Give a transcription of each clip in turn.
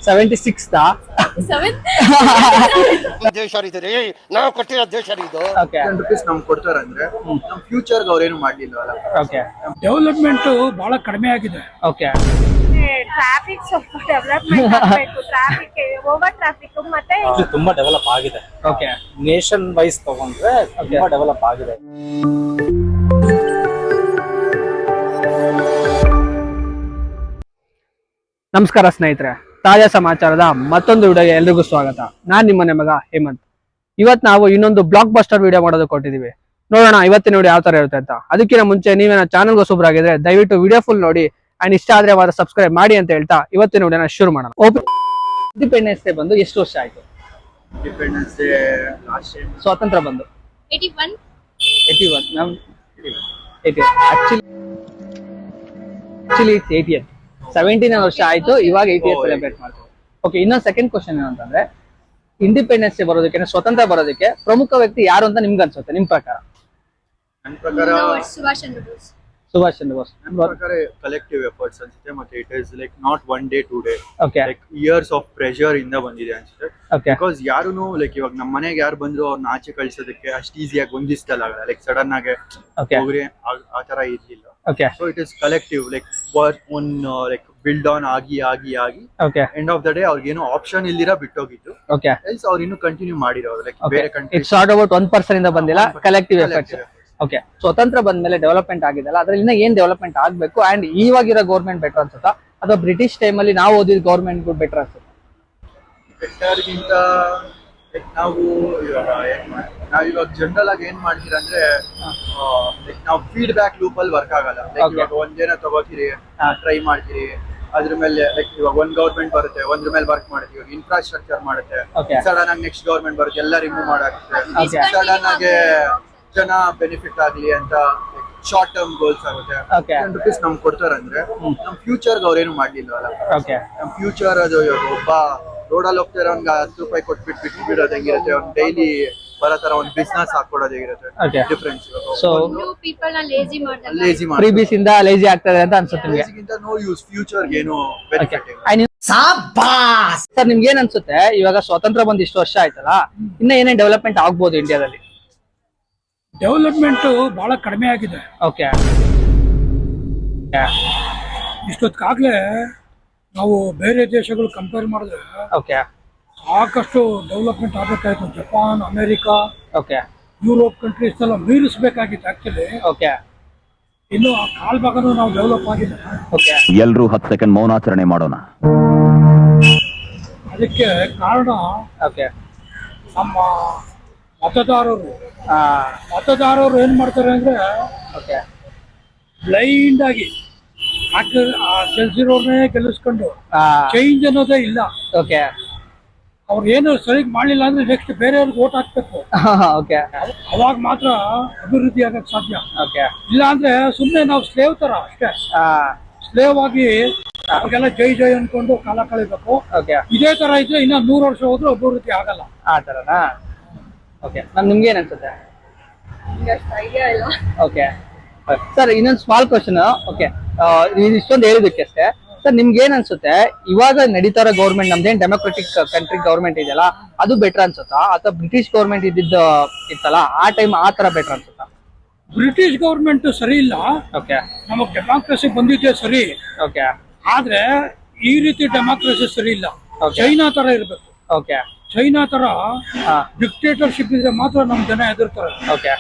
76th ದೇಶ ನಾವು ಕೊಟ್ಟಿರೋ ದೇಶ ಇದು ಓಕೆ ₹10 ನಮ್ಗೆ ಕೊಡ್ತಾರಂದ್ರೆ ನಮ್ ಫ್ಯೂಚರ್ ಅವ್ರೇನು ಮಾಡ್ಲಿಲ್ವಲ್ಲ. ಓಕೆ ಡೆವಲಪ್ಮೆಂಟ್ ಬಹಳ ಕಡಿಮೆ ಆಗಿದೆ. ಓಕೆ ಟ್ರಾಫಿಕ್ ಸ್ವಲ್ಪ ಡೆವಲಪ್ಮೆಂಟ್ ಆಗಬೇಕು. ಟ್ರಾಫಿಕ್ ಓವರ್ ಟ್ರಾಫಿಕ್ ಮತ್ತೆ ತುಂಬಾ ಡೆವಲಪ್ ಆಗಿದೆ. ಓಕೆ ನೇಷನ್ ವೈಸ್ ತಗೊಂಡ್ರೆ ತುಂಬಾ ಡೆವಲಪ್ ಆಗಿದೆ. ನಮಸ್ಕಾರ ಸ್ನೇಹಿತರೆ, ತಾಜಾ ಸಮಾಚಾರದ ಮತ್ತೊಂದು ವಿಡಿಯೋಗೆ ಎಲ್ರಿಗೂ ಸ್ವಾಗತ. ನಾನ್ ನಿಮ್ಮ ಮಗ ಹೇಮಂತ್. ಇವತ್ತು ನಾವು ಇನ್ನೊಂದು ಬ್ಲಾಕ್ ಬಸ್ಟರ್ ವಿಡಿಯೋ ಮಾಡೋದಕ್ಕೆ ಕೊಟ್ಟಿದೀವಿ. ನೋಡೋಣ ಇವತ್ತಿನ ವಿಡಿಯೋ ಯಾವ ತರ ಇರುತ್ತೆ ಅಂತ. ಅದಕ್ಕಿಂತ ಮುಂಚೆ ನೀವೇನ ಚಾನಲ್ಗೆ ಹೊಸಬ್ರಾಗಿದ್ರೆ ದಯವಿಟ್ಟು ವಿಡಿಯೋ ಫುಲ್ ನೋಡಿ ಅಂಡ್ ಇಷ್ಟ ಆದ್ರೆ ಮಾತ್ರ ಸಬ್ಸ್ಕ್ರೈಬ್ ಮಾಡಿ ಅಂತ ಹೇಳ್ತಾ ಇವತ್ತಿನ ವಿಡಿಯೋನ ಶುರು ಮಾಡೋಣ. ಇಂಡಿಪೆಂಡೆನ್ಸ್ ಡೇ ಬಂದು ಎಷ್ಟು ವರ್ಷ ಆಯ್ತು? ಇಂಡಿಪೆಂಡೆನ್ಸ್ ಡೇ ಲಾಸ್ಟ್ ಟೈಮ್ ಸ್ವಾತಂತ್ರ್ಯ ಬಂದು 81 ನಮ್ 81 ಆಕ್ಚುಲಿ 80th 17 ವರ್ಷ ಆಯ್ತು. ಇವಾಗ 80th ಸೆಲೆಬ್ರೇಟ್ ಮಾಡ್ತೀವಿ. ಓಕೆ, ಇನ್ನೊಂದು ಸೆಕೆಂಡ್ ಕ್ವಶನ್ ಏನಂತಂದ್ರೆ, ಇಂಡಿಪೆಂಡೆನ್ಸ್ ಡೇ ಬರೋದಕ್ಕೆ, ಸ್ವತಂತ್ರ ಬರೋದಕ್ಕೆ ಪ್ರಮುಖ ವ್ಯಕ್ತಿ ಯಾರು ಅಂತ ನಿಮ್ಗೆ ಅನ್ಸುತ್ತೆ? ನಿಮ್ ಪ್ರಕಾರ? ನನ್ನ ಪ್ರಕಾರ ಸುಭಾಷ್ ಚಂದ್ರ ಬೋಸ್. ಸುಭಾಷ್ ಚಂದ್ರ ಬೋಸ್. ನನ್ನ ಪ್ರಕಾರ ಕಲೆಕ್ಟಿವ್ ಎಫರ್ಟ್ಸ್ ಅನ್ಸುತ್ತೆ. ಮತ್ತೆ it is like not one day two day, okay like years of pressure ಇಂದ ಬಂದಿದೆ ಅನ್ಸುತ್ತೆ. ಓಕೆ ಬಿಕಾಸ್ ಯಾರುನು ಲೈಕ್ ಇವಾಗ ನಮ್ಮ ಮನೆಗೆ ಯಾರು ಬಂದ್ರು ಅವ್ರನ್ನ ಆಚೆ ಕಳ್ಸೋದಕ್ಕೆ ಅಷ್ಟು ಈಸಿಯಾಗಿ ಒಂದಿಸ್ತಲ್ಲ ಆಗಲ್ಲ. ಲೈಕ್ ಸಡನ್ ಆಗಿ ಓಕೆ ಹೋಗ್ರಿ ಆ ತರ ಇರ್ಲಿಲ್ಲ. Okay so it is collective, like work on like build on ಆಗಿ okay end of the day ಅವ್ರಿಗೆ ಏನೋ ಆಪ್ಷನ್ ಇಲ್ದಿರ ಬಿಟ್ಟೋಗಿದ್ದು. ಓಕೆ ಎಲ್ಸ್ ಅವ್ರು ಇನ್ನು ಕಂಟಿನ್ಯೂ ಮಾಡಿರೋದು ಲೈಕ್ ಓಕೆ ಬೇರೆ ಕಂಟ್ರಿ. ಇಟ್ಸ್ ನಾಟ್ ಅಬೌಟ್ 1% ಇಂದ ಬಂದಿಲ್ಲ, ಕಲೆಕ್ಟಿವ್ ಎಫರ್ಟ್ಸ್. ಓಕೆ, ಸ್ವತಂತ್ರ ಬಂದ್ಮೇಲೆ ಡೆವಲಪ್ಮೆಂಟ್ ಆಗಿದೆಲ್ಲ, ಅದ್ರಲ್ಲಿ ಇನ್ನ ಏನ್ ಡೆವಲಪ್ಮೆಂಟ್ ಆಗ್ಬೇಕು? ಅಂಡ್ ಇವಾಗಿರೋ ಗೌರ್ಮೆಂಟ್ ಬೆಟರ್ ಅನ್ಸುತ್ತಾ ಅಥವಾ ಬ್ರಿಟಿಷ್ ಟೈಮ್ ಅಲ್ಲಿ ನಾವು ಓದಿದ ಗೌರ್ಮೆಂಟ್ ಬೆಟರ್ ಅನ್ಸುತ್ತಾ? ಬೆಟರ್ಗಿಂತ ನಾವು ಇವಾಗ ಜನರಲ್ ಆಗಿ ಏನ್ ಮಾಡ್ತೀರ ಅಂದ್ರೆ ನಾವು ಫೀಡ್ಬ್ಯಾಕ್ ಲೂಪ್ ಅಲ್ಲಿ ವರ್ಕ್ ಆಗಲ್ಲ. ಲೈಕ್ ಇವಾಗ ಒಂದೇನ ತಗೋತೀರಿ, ಟ್ರೈ ಮಾಡ್ತೀರಿ, ಅದ್ರ ಮೇಲೆ ಲೈಕ್ ಇವಾಗ ಒಂದ್ ಗೌರ್ಮೆಂಟ್ ಬರುತ್ತೆ, ಒಂದ್ರ ಮೇಲೆ ವರ್ಕ್ ಮಾಡ್ತೀವಿ, ಇನ್ಫ್ರಾಸ್ಟ್ರಕ್ಚರ್ ಮಾಡುತ್ತೆ. ಸಡನ್ ಆಗಿ ನೆಕ್ಸ್ಟ್ ಗೌರ್ಮೆಂಟ್ ಬರುತ್ತೆ, ಎಲ್ಲ ರಿಮೂವ್ ಮಾಡಾಗುತ್ತೆ. ಸಡನ್ ಆಗಿ ಜನ ಬೆನಿಫಿಟ್ ಆಗ್ಲಿ ಅಂತ ಶಾರ್ಟ್ ಟರ್ಮ್ ಗೋಲ್ಸ್ ಆಗುತ್ತೆ. ₹10 ನಮ್ಗೆ ಕೊಡ್ತಾರಂದ್ರೆ ನಮ್ ಫ್ಯೂಚರ್ ಅವ್ರೇನು ಮಾಡ್ಲಿಲ್ವಲ್ಲ. ಓಕೆ ನಮ್ ಫ್ಯೂಚರ್ ಅದು ಇವಾಗ ಒಬ್ಬ ರೋಡಲ್ಲಿ ಹೋಗ್ತಾರ ಅವ್ನಿಗೆ ₹10 ಕೊಟ್ಬಿಟ್ಟು ಬಿಟ್ಟು ಬಿಡೋದು ಹೆಂಗಿರುತ್ತೆ, ಅವ್ನ್ ಡೈಲಿ ಬರೋ ತರ ಒಂದ್ ಬಿಸ್ನೆಸ್ ಹಾಕೊಡೋದು ಹೇಗಿರುತ್ತೆ ಡಿಫ್ರೆನ್ಸ್. ಸೊ ಪೀಪಲ್ ನ ಲೇಜಿ ಮಾಡ್ತಾರೆ. ಲೇಜಿ ಪ್ರೀಬಿಸ್ ಇಂದ ಲೇಜಿ ಆಗ್ತದೆ ಅಂತ ಅನ್ಸುತ್ತೆ ನಿಮಗೆ? ನೋ ಯೂಸ್, ಫ್ಯೂಚರ್ ಏನು ಬೆನಿಫಿಟ್ ಇಲ್ಲ. ಸರ್, ನಿಮ್ಗೆ ಏನ್ ಅನ್ಸುತ್ತೆ, ಇವಾಗ ಸ್ವಾತಂತ್ರ್ಯ ಬಂದ್ ಇಷ್ಟು ವರ್ಷ ಆಯ್ತಲ್ಲ, ಇನ್ನ ಏನೇನ್ ಡೆವಲಪ್ಮೆಂಟ್ ಆಗ್ಬೋದು ಇಂಡಿಯಾದಲ್ಲಿ? ಡೆವಲಪ್ಮೆಂಟ್ ಬಹಳ ಕಡಿಮೆ ಆಗಿದೆ. ಓಕೆ ಇಷ್ಟೊತ್ತಾಗ್ಲೇ ನಾವು ಬೇರೆ ದೇಶಗಳು ಕಂಪೇರ್ ಮಾಡಿದ್ರೆ ಓಕೆ ಸಾಕಷ್ಟು ಡೆವಲಪ್ಮೆಂಟ್ ಆಗಬೇಕಾಯ್ತು. Japan, America, okay Europe countries ಎಲ್ಲ ಮೀರಿಸಬೇಕಾಗಿತ್ತು. ಆಕ್ಚುಲಿ ಓಕೆ ಇನ್ನು ಆ ಕಾಲ್ ಭಾಗನೂ ನಾವು ಡೆವಲಪ್ ಆಗಿದೆ. ಓಕೆ ಎಲ್ರೂ 10 ಸೆಕೆಂಡ್ ಮೌನಾಚರಣೆ ಮಾಡೋಣ. ಅದಕ್ಕೆ ಕಾರಣ ಓಕೆ ನಮ್ಮ ಮತದಾರರು ಏನ್ ಮಾಡ್ತಾರೆ ಅಂದ್ರೆ ಓಕೆ ಬ್ಲೈಂಡ್ ಆಗಿ ಗೆಲ್ಸಿರೋರ್ನೇ ಗೆಲ್ಲಿಸ್ಕೊಂಡು ಚೇಂಜ್ ಅನ್ನೋದೇ ಇಲ್ಲ. ಓಕೆ ಅವ್ರು ಏನು ಸರಿ ಮಾಡ್ಲಿಲ್ಲ ಅಂದ್ರೆ ನೆಕ್ಸ್ಟ್ ಬೇರೆಯವ್ರಿಗೆ ಓಟ್ ಹಾಕ್ಬೇಕು. ಓಕೆ ಅವಾಗ ಮಾತ್ರ ಅಭಿವೃದ್ಧಿ ಆಗಕ್ ಸಾಧ್ಯ. ಓಕೆ ಇಲ್ಲ ಅಂದ್ರೆ ಸುಮ್ನೆ ನಾವು ಸ್ಲೇವ್ ತರ ಅಷ್ಟೇ, ಸ್ಲೇವ್ ಆಗಿ ಅವ್ರಿಗೆಲ್ಲ ಜೈ ಜೈ ಅನ್ಕೊಂಡು ಕಾಲ ಕಳಿಬೇಕು. ಓಕೆ ಇದೇ ತರ ಇದ್ರೆ ಇನ್ನ 100 ವರ್ಷ ಹೋದ್ರೂ ಅಭಿವೃದ್ಧಿ ಆಗಲ್ಲ. ಆ ತರನಾ? ಓಕೆ ಮ್ಯಾಮ್, ನಿಮ್ಗೆ ಏನ್ ಅನ್ಸುತ್ತೆ? ಐಡಿಯಾ ಇಲ್ಲ. ಓಕೆ ಸರ್, ಇನ್ನೊಂದು ಸ್ಮಾಲ್ ಕ್ವಶನ್. ಓಕೆ, ಇಷ್ಟೊಂದು ಹೇಳಿದಕ್ಕೆ ಅಷ್ಟೇ. ಸರ್, ನಿಮ್ಗೆ ಏನ್ ಅನ್ಸುತ್ತೆ, ಇವಾಗ ನಡೀತಾ ಇರೋ ಗೌರ್ಮೆಂಟ್, ನಮ್ದೇನ್ ಡೆಮೋಕ್ರೆಟಿಕ್ ಕಂಟ್ರಿ ಗೌರ್ಮೆಂಟ್ ಇದೆಯಲ್ಲ, ಅದು ಬೆಟರ್ ಅನ್ಸುತ್ತಾ ಅಥವಾ ಬ್ರಿಟಿಷ್ ಗೌರ್ಮೆಂಟ್ ಇತ್ತಲ್ಲ ಆ ಟೈಮ್ ಆ ತರ ಬೆಟರ್ ಅನ್ಸುತ್ತಾ? ಬ್ರಿಟಿಷ್ ಗೌರ್ಮೆಂಟ್ ಸರಿ ಇಲ್ಲ. ಓಕೆ ನಮಗ್ ಡೆಮಾಕ್ರಸಿ ಬಂದಿದ್ದೆ ಸರಿ, ಓಕೆ ಆದ್ರೆ ಈ ರೀತಿ ಡೆಮಾಕ್ರಸಿ ಸರಿ ಇಲ್ಲ. ಚೈನಾ ತರ ಇರ್ಬೇಕು. ಓಕೆ ಚೈನಾ ತರ ಡಿಕ್ಟೇಟರ್ಶಿಪ್ ಇದ್ರೆ ಮಾತ್ರ ನಮ್ ಜನ ಎದುರ್ತಾರೆ. ಓಕೆ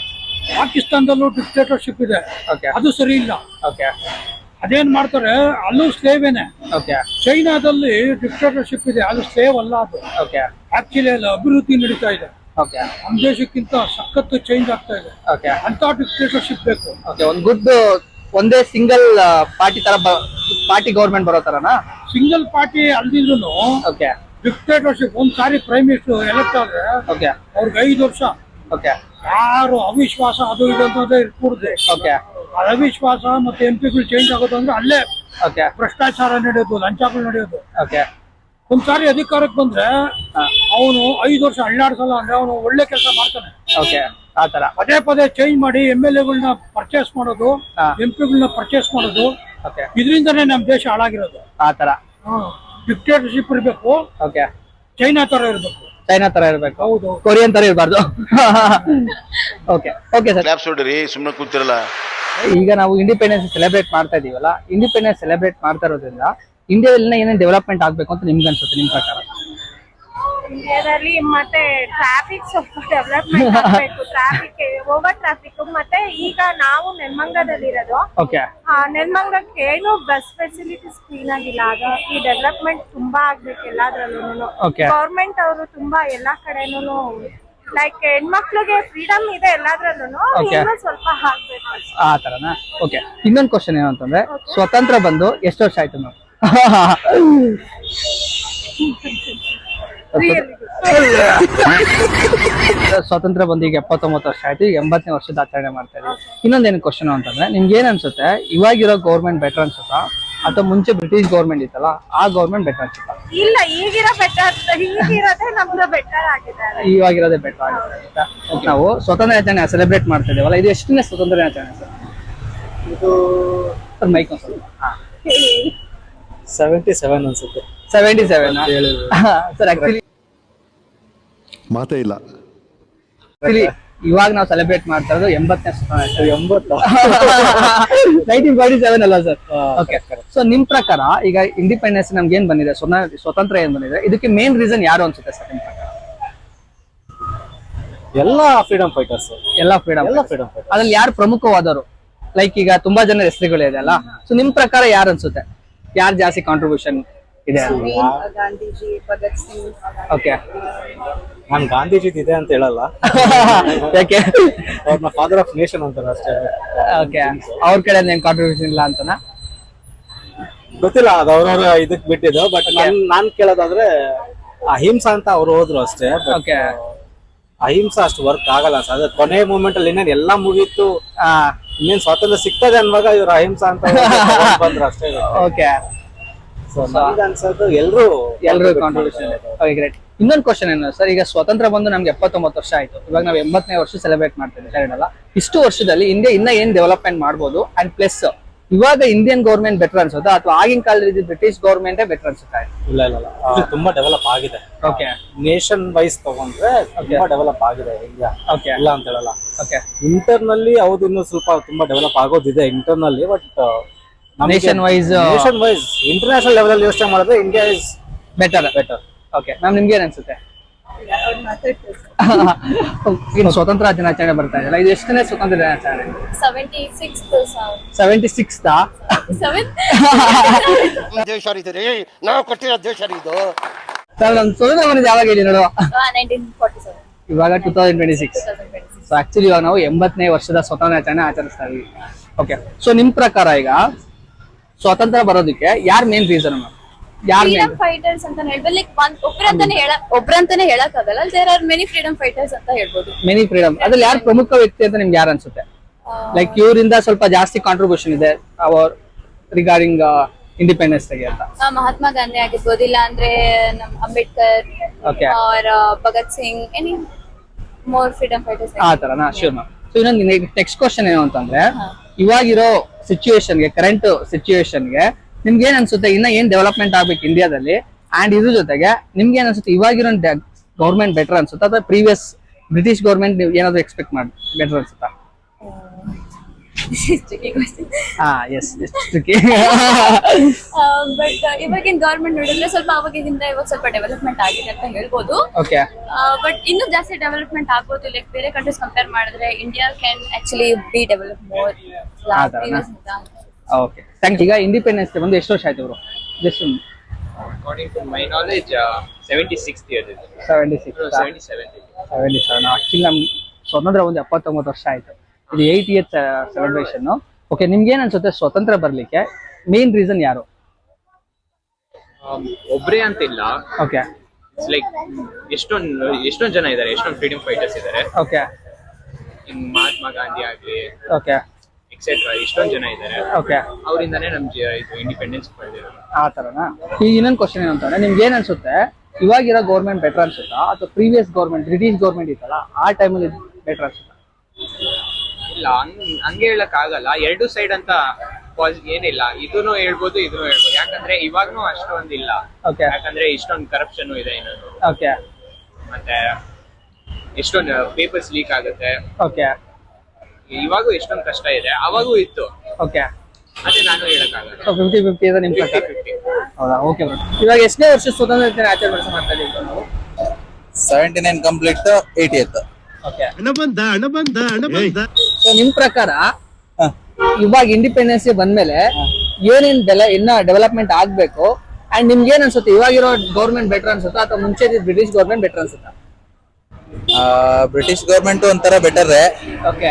ಪಾಕಿಸ್ತಾನದಲ್ಲೂ ಡಿಕ್ಟೇಟರ್ಶಿಪ್ ಇದೆ, ಓಕೆ ಅದು ಸರಿ ಇಲ್ಲ. ಓಕೆ ಅದೇನ್ ಮಾಡ್ತಾರೆ, ಅಲ್ಲೂ ಸ್ಲೇವೇನೆ. ಓಕೆ ಚೈನಾದಲ್ಲಿ ಡಿಕ್ಟೇಟರ್ಶಿಪ್ ಇದೆ, ಅದು ಸ್ಲೇವ್ ಅಲ್ಲ. ಅದು ಓಕೆ ಆಕ್ಚುಲಿ ಅಲ್ಲಿ ಅಭಿವೃದ್ಧಿ ನಡೀತಾ ಇದೆ. ಓಕೆ ನಮ್ಮ ದೇಶಕ್ಕಿಂತ ಸಖತ್ತು ಚೇಂಜ್ ಆಗ್ತಾ ಇದೆ. ಓಕೆ ಅಂತ ಡಿಕ್ಟೇಟರ್ಶಿಪ್ ಬೇಕು. ಓಕೆ, ಒಂದು ಗುಡ್ ಒಂದೇ ಸಿಂಗಲ್ ಪಾರ್ಟಿ ತರ ಪಾರ್ಟಿ ಗೌರ್ಮೆಂಟ್ ಬರೋ ತರನಾ? ಸಿಂಗಲ್ ಪಾರ್ಟಿ ಅಲ್ದಿದ್ರು ಓಕೆ ಡಿಕ್ಟೇಟರ್ಶಿಪ್ ಒಂದ್ ಸಾರಿ ಪ್ರೈಮ್ ಮಿನಿಸ್ಟರ್ ಎಲೆಕ್ಟ್ ಆದ್ರೆ ಓಕೆ ಅವ್ರಿಗೆ 5 ವರ್ಷ. ಓಕೆ ಯಾರು ಅವಿಶ್ವಾಸ ಅದು ಇದು ಅಂತ ಇರ್ಕೂಡ್ದು. ಓಕೆ ಅವಿಶ್ವಾಸ ಮತ್ತೆ ಎಂಪಿಗಳು ಚೇಂಜ್ ಆಗೋದು ಅಂದ್ರೆ ಅಲ್ಲೇ ಓಕೆ ಭ್ರಷ್ಟಾಚಾರ ನಡೆಯೋದು, ಲಂಚಗಳು ನಡೆಯೋದು. ಓಕೆ ಒಂದ್ಸಾರಿ ಅಧಿಕಾರಕ್ಕೆ ಬಂದ್ರೆ ಅವನು 5 ವರ್ಷ ಅಳ್ಳಾಡ್ಸಲ್ಲ ಅಂದ್ರೆ ಅವನು ಒಳ್ಳೆ ಕೆಲಸ ಮಾಡ್ತಾನೆ. ಓಕೆ, ಆತರ ಪದೇ ಪದೇ ಚೇಂಜ್ ಮಾಡಿ MLA ಪರ್ಚೇಸ್ ಮಾಡೋದು, MP ಪರ್ಚೇಸ್ ಮಾಡೋದು, ಇದರಿಂದನೇ ನಮ್ ದೇಶ ಹಾಳಾಗಿರೋದು. ಆತರ ಡಿಕ್ಟೇಟರ್ಶಿಪ್ ಇರ್ಬೇಕು, ಓಕೆ ಚೈನಾ ತರ ಇರ್ಬೇಕು. ಚೈನಾ ತರ ಇರ್ಬೇಕು, ಹೌದು. ಕೊರಿಯನ್ ತರ ಇರಬಾರ್ದು. Okay okay sir. ಕ್ಲಾಪ್ಸ್ ಹೊಡ್ರಿ, ಸುಮ್ಮನೆ ಕೂತಿರಲ್ಲ. ಈಗ ನಾವು ಇಂಡಿಪೆಂಡೆನ್ಸ್ ಸೆಲೆಬ್ರೇಟ್ ಮಾಡ್ತಾ ಇದೀವಲ್ಲ, ಇಂಡಿಪೆಂಡೆನ್ಸ್ ಸೆಲೆಬ್ರೇಟ್ ಮಾಡ್ತಾ ಇರೋದ್ರಿಂದ ಇಂಡಿಯಾದಲ್ಲಿ ಏನೇನು ಡೆವಲಪ್ಮೆಂಟ್ ಆಗ್ಬೇಕು ಅಂತ ನಿಮ್ಗೆ ಅನ್ಸುತ್ತೆ ನಿಮ್ಮ ಪ್ರಕಾರ? ಇಂಡಿಯಾದಲ್ಲಿ ಮತ್ತೆ ಟ್ರಾಫಿಕ್ ಸ್ವಲ್ಪ ಡೆವಲಪ್ಮೆಂಟ್ ಆಗ್ಬೇಕು. Traffic, over traffic. ಮತ್ತೆ ಈಗ ನಾವು ನೆಲಮಂಗಲದಲ್ಲಿ ಇರೋದು. ಓಕೆ ನೆಲಮಂಗಲಕ್ಕೆ ಏನು ಬಸ್ ಫೆಸಿಲಿಟೀಸ್ ಕ್ಲೀನ್ ಆಗಿಲ್ಲ. ಅದು ಈ ಡೆವಲಪ್ಮೆಂಟ್ ತುಂಬಾ ಆಗ್ಬೇಕು ಎಲ್ಲಾದ್ರಲ್ಲೂ. Okay. ಗೌರ್ಮೆಂಟ್ ಅವರು ತುಂಬಾ ಎಲ್ಲಾ ಕಡೆನೂ ಲೈಕ್ ಹೆಣ್ಮಕ್ಳಿಗೆ ಫ್ರೀಡಮ್ ಇದೆ ಎಲ್ಲಾದ್ರಲ್ಲೂ. Okay. ಇನ್ನೂ ಸ್ವಲ್ಪ ಆಗ್ಬೇಕು. ಆ ತರನಾ? ಓಕೆ. ಇನ್ನೊಂದು ಕ್ವಶನ್ ಏನು ಅಂತಂದ್ರೆ, ಸ್ವತಂತ್ರ ಬಂದು ಎಷ್ಟು ವರ್ಷ ಆಯ್ತು ನಾವು? ಸ್ವಾತಂತ್ರ್ಯ ಬಂದು ಈಗ 79 ವರ್ಷ ಆಯ್ತು. ಈಗ 80ನೇ ವರ್ಷದ ಆಚರಣೆ ಮಾಡ್ತಾ ಇದೀವಿ. ಇನ್ನೊಂದೇನು ಕ್ವಶನ್ ಅಂತಂದ್ರೆ, ನಿಮ್ಗೆ ಏನ್ ಅನ್ಸುತ್ತೆ, ಇವಾಗಿರೋ ಗೌರ್ಮೆಂಟ್ ಬೆಟರ್ ಅನ್ಸುತ್ತಾ ಅಥವಾ ಮುಂಚೆ ಬ್ರಿಟಿಷ್ ಗೌರ್ಮೆಂಟ್ ಇತ್ತಲ್ಲ ಆ ಗೌರ್ಮೆಂಟ್ ಬೆಟರ್ ಅನ್ಸುತ್ತಾ? ಇಲ್ಲ, ಈಗಿರೋ ಬೆಟರ್, ಈಗಿರೋದೇ ನಮ್ದು ಬೆಟರ್ ಆಗಿದೆ. ಇವಾಗಿರೋದೇ ಬೆಟರ್ ಆಗುತ್ತೆ. ನಾವು ಸ್ವತಂತ್ರ ಆಚರಣೆ ಸೆಲೆಬ್ರೇಟ್ ಮಾಡ್ತಾ ಇದೀವಲ್ಲ, ಇದು ಎಷ್ಟನೇ ಸ್ವತಂತ್ರ ಆಚರಣೆ ಸರ್? ಇದು ಸರ್ ಮೈಕ್ ಒಂದು ಸ್ವಲ್ಪ. 77 ಅನ್ಸುತ್ತೆ. 77 ಸರ್. ಆಕ್ಚುಲಿ ಮಾತೇ ಇಲ್ಲ. ಇವಾಗ ನಾವು ಸೆಲೆಬ್ರೇಟ್ ಮಾಡ್ತಾ ಇರೋದು 80ನೇ ಸ್ವತಂತ್ರ. 1947 ಅಲ್ಲ ಸರ್? ಓಕೆ. ಸೊ ನಿಮ್ ಪ್ರಕಾರ ಈಗ ಇಂಡಿಪೆಂಡೆನ್ಸ್ ನಮ್ಗೆ ಏನ್ ಬಂದಿದೆ, ಸ್ವತಂತ್ರ ಏನ್ ಬಂದಿದೆ, ಇದಕ್ಕೆ ಮೇನ್ ರೀಸನ್ ಯಾರು ಅನ್ಸುತ್ತೆ ಸರ್ ನಿಮ್ ಪ್ರಕಾರ? ಎಲ್ಲ ಫ್ರೀಡಮ್ ಫೈಟರ್ಸ್. ಎಲ್ಲ ಫ್ರೀಡಮ್ ಫೈಟರ್. ಅದ್ರಲ್ಲಿ ಯಾರು ಪ್ರಮುಖವಾದವರು? ಲೈಕ್ ಈಗ ತುಂಬಾ ಜನ ಹೆಸರುಗಳು ಇದೆ ಅಲ್ಲ, ಸೊ ನಿಮ್ ಪ್ರಕಾರ ಯಾರು ಅನ್ಸುತ್ತೆ, ಯಾರು ಜಾಸ್ತಿ ಕಾಂಟ್ರಿಬ್ಯೂಷನ್ ಇದೆ? ಗಾಂಧೀಜಿ, ಭಗತ್ ಸಿಂಗ್. ಓಕೆ. ನಾನ್ ಗಾಂಧೀಜಿ ಇದೆ ಅಂತ ಹೇಳಲ್ಲ. ಯಾಕೆ? ಅವ್ರನ್ನ ಫಾದರ್ ಆಫ್ ನೇಷನ್ ಅಂತಾರೆ ಅಷ್ಟೇ. ಓಕೆ. ಅವ್ರ ಕಡೆ ಏನ್ ಕಾಂಟ್ರಿಬ್ಯೂಷನ್ ಇಲ್ಲ ಅಂತನಾ? ಗೊತ್ತಿಲ್ಲ, ಅದು ಅವ್ರವ್ರ ಇದಕ್ ಬಿಟ್ಟಿದ್ದು. ಬಟ್ ನಾನ್ ಕೇಳೋದಾದ್ರೆ ಅಹಿಂಸಾ ಅಂತ ಅವ್ರು ಹೋದ್ರು ಅಷ್ಟೇ. ಓಕೆ. ಅಹಿಂಸಾ ಅಷ್ಟು ವರ್ಕ್ ಆಗಲ್ಲ ಸರ್. ಅದೇ ಕೊನೆ ಮೂಮೆಂಟ್ ಅಲ್ಲಿ ಇನ್ನೇನ್ ಎಲ್ಲಾ ಮುಗೀತು, ಇನ್ನೇನ್ ಸ್ವಾತಂತ್ರ್ಯ ಸಿಗ್ತದೆ ಅನ್ನುವಾಗ ಇವ್ರು ಅಹಿಂಸಾ ಅಂತ ಬಂದ್ರು ಅಷ್ಟೇ. ಓಕೆ. ಸೊ ನನ್ಗೆ ಅನ್ಸೋದು ಎಲ್ರು ಕಾಂಟ್ರಿಬ್ಯೂಷನ್. Okay, great. ಇನ್ನೊಂದು ಕ್ವಶನ್ ಏನು ಸರ್, ಈಗ ಸ್ವತಂತ್ರ ಬಂದು ನಮ್ಗೆ 79 ವರ್ಷ ಆಯ್ತು. ಇವಾಗ ನಾವು 80ನೇ ವರ್ಷ ಸೆಲೆಬ್ರೇಟ್ ಮಾಡ್ತಿದ್ದೀವಿ ಕರೆಕ್ಟ್? ಇಷ್ಟು ವರ್ಷದಲ್ಲಿ ಇಂಡಿಯಾ ಇನ್ನ ಏನ್ ಡೆವಲಪ್ಮೆಂಟ್ ಮಾಡ್ಬೋದು, ಅಂಡ್ ಪ್ಲಸ್ ಇವಾಗ ಇಂಡಿಯನ್ ಗೌರ್ಮೆಂಟ್ ಬೆಟರ್ ಅನ್ಸುತ್ತಾ ಅಥವಾ ಆಗಿನ ಕಾಲದಲ್ಲಿ ಬ್ರಿಟಿಷ್ ಗೌರ್ಮೆಂಟ್ ಬೆಟರ್ ಅನ್ಸುತ್ತಾ? ಇಲ್ಲ ಇಲ್ಲ, ಇದು ತುಂಬಾ ಡೆವಲಪ್ ಆಗಿದೆ. ಓಕೆ. ನೇಷನ್ ವೈಸ್ ತಗೊಂಡ್ರೆ ತುಂಬಾ ಡೆವಲಪ್ ಆಗಿದೆ ಇಂಡಿಯಾ. ಓಕೆ. ಇಲ್ಲ ಅಂತ ಹೇಳಲ್ಲ. ಓಕೆ. ಇಂಟರ್ನಲ್ಲಿ ಹೌದು ಇನ್ನೂ ಸ್ವಲ್ಪ ತುಂಬಾ ಡೆವಲಪ್ ಆಗೋದಿದೆ ಇಂಟರ್ನಲ್ಲಿ. But nation wise international level ಅಲ್ಲಿ ಯೋಚನೆ ಮಾಡಿದ್ರೆ India is better. Okay ma'am, ನಿಮ್ಗೆ ಏನ್ ಅನ್ಸುತ್ತೆ? ಇನ್ನು ಸ್ವತಂತ್ರ ದಿನಾಚರಣೆ ಬರ್ತಾ ಇದೆಯಲ್ಲ, ಇದು ಎಷ್ಟನೇ ಸ್ವತಂತ್ರ ದಿನಾಚರಣೆ? 76th. ದೇಶ ರೀ, ನಾವು ಕೊಟ್ಟಿರೋ ದೇಶ ರೀ ಇದು. ಸರ್ ನಮ್ ಸ್ವತಂತ್ರ ಬಂದಿದ್ದು ಯಾವಾಗ ಹೇಳಿ ನೋಡುವ? 1947. ಇವಾಗ 2026. ಸೊ ಆಕ್ಚುಲಿ ಇವಾಗ ನಾವು 80ನೇ ವರ್ಷದ ಸ್ವತಂತ್ರ ದಿನಾಚರಣೆ ಆಚರಿಸ್ತಾ ಇದೀವಿ. ಓಕೆ. ಸೊ ನಿಮ್ ಪ್ರಕಾರ ಈಗ ಸ್ವಾತಂತ್ರ್ಯ ಬರೋದಕ್ಕೆ ಯಾರ್ main reason ma'am? Freedom fighters ಅಂತ ಹೇಳ್ಬೋದು. ಲೈಕ್ ಒಬ್ರಂತಾನೆ ಹೇಳಕ್ ಆಗಲ್ಲ. There are many freedom fighters ಅಂತ ಹೇಳ್ಬೋದು. Many freedom. ಅದ್ರಲ್ಲಿ ಯಾರು ಪ್ರಮುಖ ವ್ಯಕ್ತಿ ಅಂತ ನಿಮ್ಗೆ ಯಾರು ಅನ್ಸುತ್ತೆ? ಲೈಕ್ ಇವರಿಂದ ಸ್ವಲ್ಪ ಜಾಸ್ತಿ ಕಾಂಟ್ರಿಬ್ಯೂಷನ್ ಇದೆ ಅವರ್ ರಿಗಾರ್ಡಿಂಗ್ ಇಂಡಿಪೆಂಡೆನ್ಸ್ ಗೆ ಅಂತ. ಮಹಾತ್ಮ ಗಾಂಧಿ ಆಗಿರ್ಬೋದು, ಇಲ್ಲ ಅಂದ್ರೆ ನಮ್ Ambedkar or Bhagat Singh, any more freedom fighters. ಆ ತರನಾ? Sure ma'am. ಸೊ ಇನ್ನೊಂದು ನೆಕ್ಸ್ಟ್ ಕ್ವಶನ್ ಏನು ಅಂತಂದ್ರೆ, ಇವಾಗಿರೋ ಸಿಚುವೇಶನ್ಗೆ, ಕರೆಂಟ್ ಸಿಚುವೇಶನ್ಗೆ ನಿಮ್ಗೆ ಏನ್ ಅನ್ಸುತ್ತೆ, ಇನ್ನ ಏನ್ ಡೆವಲಪ್ಮೆಂಟ್ ಆಗ್ಬೇಕು ಇಂಡಿಯಾದಲ್ಲಿ? ಅಂಡ್ ಇದ್ರ ಜೊತೆಗೆ ನಿಮ್ಗೆ ಏನ್ ಅನ್ಸುತ್ತೆ, ಇವಾಗಿರೋ ಗೌರ್ಮೆಂಟ್ ಬೆಟರ್ ಅನ್ಸುತ್ತಾ ಅಥವಾ ಪ್ರೀವಿಯಸ್ ಬ್ರಿಟಿಷ್ ಗೌರ್ಮೆಂಟ್ ನೀವು ಏನಾದ್ರು ಎಕ್ಸ್ಪೆಕ್ಟ್ ಮಾಡಿ ಬೆಟರ್ ಅನ್ಸುತ್ತಾ? ಬಟ್ ಇವಾಗಿನ ಗವರ್ಮೆಂಟ್ ನೋಡಿದ್ರೆ ಸ್ವಲ್ಪ ಅವಾಗಿಂದ ಇವಾಗ ಸ್ವಲ್ಪ ಡೆವಲಪ್ಮೆಂಟ್ ಆಗಿದೆ ಅಂತ ಹೇಳ್ಬೋದು. ಓಕೆ. ಬಟ್ ಇನ್ನೂ ಜಾಸ್ತಿ ಡೆವಲಪ್ಮೆಂಟ್ ಆಗ್ಬೋದು. ಲೈಕ್ ಬೇರೆ ಕಂಟ್ರೀಸ್ ಕಂಪೇರ್ ಮಾಡಿದ್ರೆ India can actually be develop more. Okay, thank you. ಈಗ ಇಂಡಿಪೆಂಡೆನ್ಸ್ ಬಂದು ಎಷ್ಟು ವರ್ಷ ಆಯ್ತು bro? Just According to my knowledge, 76th year. 77. ಆಕ್ಚುಲಿ ನಮ್ ಸ್ವತಂತ್ರ ಒಂದು 79 ವರ್ಷ ಆಯ್ತು. ಇದು 80th ಸೆಲೆಬ್ರೇಷನ್. ಓಕೆ, ನಿಮ್ಗೆ ಏನ್ ಅನ್ಸುತ್ತೆ ಸ್ವತಂತ್ರ ಬರ್ಲಿಕ್ಕೆ ಮೇನ್ ರೀಸನ್ ಯಾರು? ಒಬ್ರೇ ಅಂತ ಇಲ್ಲ. ಓಕೆ. ಇಟ್ಸ್ ಲೈಕ್ ಎಷ್ಟೊಂದು ಜನ ಇದ್ದಾರೆ, ಎಷ್ಟೊಂದು ಫ್ರೀಡಮ್ ಫೈಟರ್ಸ್ ಇದ್ದಾರೆ. ಓಕೆ. ಇನ್ ಮಹಾತ್ಮ ಗಾಂಧಿ ಆಗ್ಲಿ, ಓಕೆ, ಎಕ್ಸೆಟ್ರಾ ಎಷ್ಟೊಂದು ಜನ ಇದ್ದಾರೆ. ಓಕೆ. ಅವರಿಂದಾನೇ ಇದು ಇಂಡಿಪೆಂಡೆನ್ಸ್ ಪಡೆದಿರೋದು. ಆ ತರನಾ? ಈಗ ಇನ್ನೊಂದು ಕ್ವಶನ್ ಏನಂತಂದ್ರೆ, ನಿಮ್ಗೆ ಏನ್ ಅನ್ಸುತ್ತೆ, ಇವಾಗಿರೋ ಗೌರ್ಮೆಂಟ್ ಬೆಟರ್ ಅನ್ಸುತ್ತಾ ಅಥವಾ ಪ್ರೀವಿಯಸ್ ಗೌರ್ಮೆಂಟ್ ಬ್ರಿಟಿಷ್ ಗೌರ್ಮೆಂಟ್ ಇತ್ತಲ್ಲ ಆ ಟೈಮಲ್ಲಿ ಬೆಟರ್ ಅನ್ಸುತ್ತಾ? ಇಲ್ಲ, ಹಂಗೆ ಹೇಳಕ್ ಆಗಲ್ಲ. ಎರಡು ಸೈಡ್ ಅಂತ ಏನಿಲ್ಲ, ಇದನ್ನು ಹೇಳ್ಬೋದು ಇದನ್ನು ಹೇಳ್ಬೋದು. ಯಾಕಂದ್ರೆ ಇವಾಗ್ನು ಅಷ್ಟೊಂದಿಲ್ಲ, ಓಕೆ ಯಾಕಂದ್ರೆ ಇಷ್ಟೊಂದು ಕರಪ್ಷನ್ ಇದೆ ಇನ್ನೊಂದು, ಓಕೆ ಮತ್ತೆ ಎಷ್ಟೊಂದು ಪೇಪರ್ಸ್ ಲೀಕ್ ಆಗುತ್ತೆ. ಓಕೆ ಇವಾಗೂ ಎಷ್ಟೊಂದು ಕಷ್ಟ ಇದೆ, ಅವಾಗೂ ಇತ್ತು. ಓಕೆ ಅದೇ ನಾನು ಹೇಳಕ್ಕಾಗಲ್ಲ. 50-50 ಇದೆ ನಿಮ್ ಪ್ರಕಾರ? 50-50. ಹೌದಾ, ಓಕೆ ಬ್ರೋ. ಇವಾಗ ಎಷ್ಟನೇ ವರ್ಷ ಸ್ವತಂತ್ರ ಆಚರಣೆ ಮಾಡ್ತಾ ಇದೀವಿ ನಾವು? 79 ಕಂಪ್ಲೀಟ್ 80th. ಓಕೆ. ಸೊ ನಿಮ್ ಪ್ರಕಾರ ಇವಾಗ ಇಂಡಿಪೆಂಡೆನ್ಸ್ ಬಂದ್ಮೇಲೆ ಏನೇನ್ ಇನ್ನ ಡೆವಲಪ್ಮೆಂಟ್ ಆಗ್ಬೇಕು ಅಂಡ್ ನಿಮ್ಗೆ ಏನ್ ಅನ್ಸುತ್ತೆ? ಇವಾಗಿರೋ ಗೌರ್ಮೆಂಟ್ ಬೆಟರ್ ಅನ್ಸುತ್ತಾ ಅಥವಾ ಮುಂಚೆ ಬ್ರಿಟಿಷ್ ಗೌರ್ಮೆಂಟ್ ಬೆಟರ್ ಅನ್ಸುತ್ತಾ? ಬ್ರಿಟಿಷ್ ಗೌರ್ಮೆಂಟ್ ಒಂಥರ ಬೆಟರ್. ಓಕೆ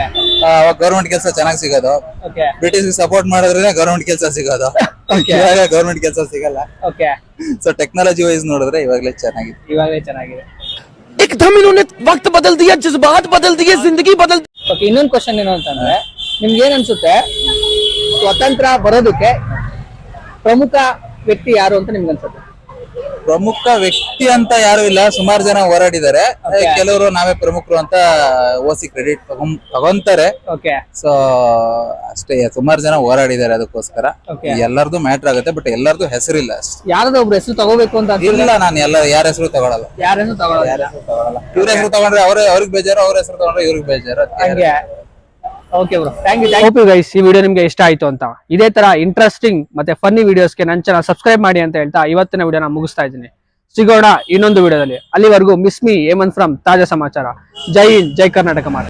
ಗೌರ್ಮೆಂಟ್ ಕೆಲಸ ಚೆನ್ನಾಗಿ ಸಿಗೋದು. ಓಕೆ ಬ್ರಿಟಿಷ್ ಸಪೋರ್ಟ್ ಮಾಡಿದ್ರೆ ಗೌರ್ಮೆಂಟ್ ಕೆಲಸ ಸಿಗೋದು. ಇವಾಗ ಗೌರ್ಮೆಂಟ್ ಕೆಲಸ ಸಿಗಲ್ಲ. ಓಕೆ. ಸೊ ಟೆಕ್ನಾಲಜಿ ವೈಸ್ ನೋಡಿದ್ರೆ ಇವಾಗಲೇ ಚೆನ್ನಾಗಿದೆ. ಇವಾಗಲೇ ಚೆನ್ನಾಗಿದೆ. एकदम इन्होंने वक्त बदल दिया, जज्बात बदल दिए, जिंदगी बदल दी। ಓಕೆ, ಇನ್ನೊಂದು ಕ್ವಶನ್ ಏನು ಅಂತಂದ್ರೆ, ನಿಮ್ಗೆ ಏನ್ ಅನ್ಸುತ್ತೆ ಸ್ವತಂತ್ರ ಬರೋದಕ್ಕೆ ಪ್ರಮುಖ ವ್ಯಕ್ತಿ ಯಾರು ಅಂತ ನಿಮ್ಗೆ ಅನ್ಸುತ್ತೆ? ಪ್ರಮುಖ ವ್ಯಕ್ತಿ ಅಂತ ಯಾರು ಇಲ್ಲ, ಸುಮಾರು ಜನ ಹೋರಾಡಿದ್ದಾರೆ. ಕೆಲವರು ನಾವೇ ಪ್ರಮುಖರು ಅಂತ ಓಸಿ ಕ್ರೆಡಿಟ್ ತಗೊಂತಾರೆ. ಓಕೆ. ಸೊ ಅಷ್ಟೇ, ಸುಮಾರು ಜನ ಹೋರಾಡಿದ್ದಾರೆ ಅದಕ್ಕೋಸ್ಕರ. ಎಲ್ಲರದು ಮ್ಯಾಟರ್ ಆಗುತ್ತೆ, ಬಟ್ ಎಲ್ಲರದು ಹೆಸರಿಲ್ಲ ಅಷ್ಟೇ. ಯಾರ್ದೋ ಒಬ್ರು ಹೆಸರು ತಗೋಬೇಕು ಅಂತ ಇಲ್ಲ, ನಾನು ಯಾರ ಹೆಸರು ತಗೊಳಲ್ಲ. ಯಾರ ಹೆಸರು ತಗೊಳ್ಳೋದಿಲ್ಲ. ಇವ್ರ ಹೆಸರು ತಗೊಂಡ್ರೆ ಅವ್ರಿಗೆ ಬೇಜಾರು, ಅವ್ರ ಹೆಸರು ತಗೊಂಡ್ರೆ ಇವ್ರಿಗೆ ಬೇಜಾರು. ಹಂಗೆ. Okay bro, thank you guys. ಈ ವಿಡಿಯೋ ನಿಮ್ಗೆ ಇಷ್ಟ ಆಯ್ತು ಅಂತ, ಇದೇ ತರ ಇಂಟ್ರೆಸ್ಟಿಂಗ್ ಮತ್ತೆ ಫನ್ನಿ ವಿಡಿಯೋಸ್ಗೆ ನನ್ನ ಚಾನಲ್ ಸಬ್ಸ್ಕ್ರೈಬ್ ಮಾಡಿ ಅಂತ ಹೇಳ್ತಾ ಇವತ್ತಿನ ವಿಡಿಯೋನ ಮುಗಿಸ್ತಾ ಇದ್ದೀನಿ. ಸಿಗೋಣ ಇನ್ನೊಂದು ವಿಡಿಯೋದಲ್ಲಿ. ಅಲ್ಲಿವರೆಗೂ ಮಿಸ್ ಮೀ ಹೇಮಂತ್ ಫ್ರಮ್ ತಾಜಾ ಸಮಾಚಾರ. ಜೈ ಹಿಂದ್, ಜೈ ಕರ್ನಾಟಕ ಮಾತೆ.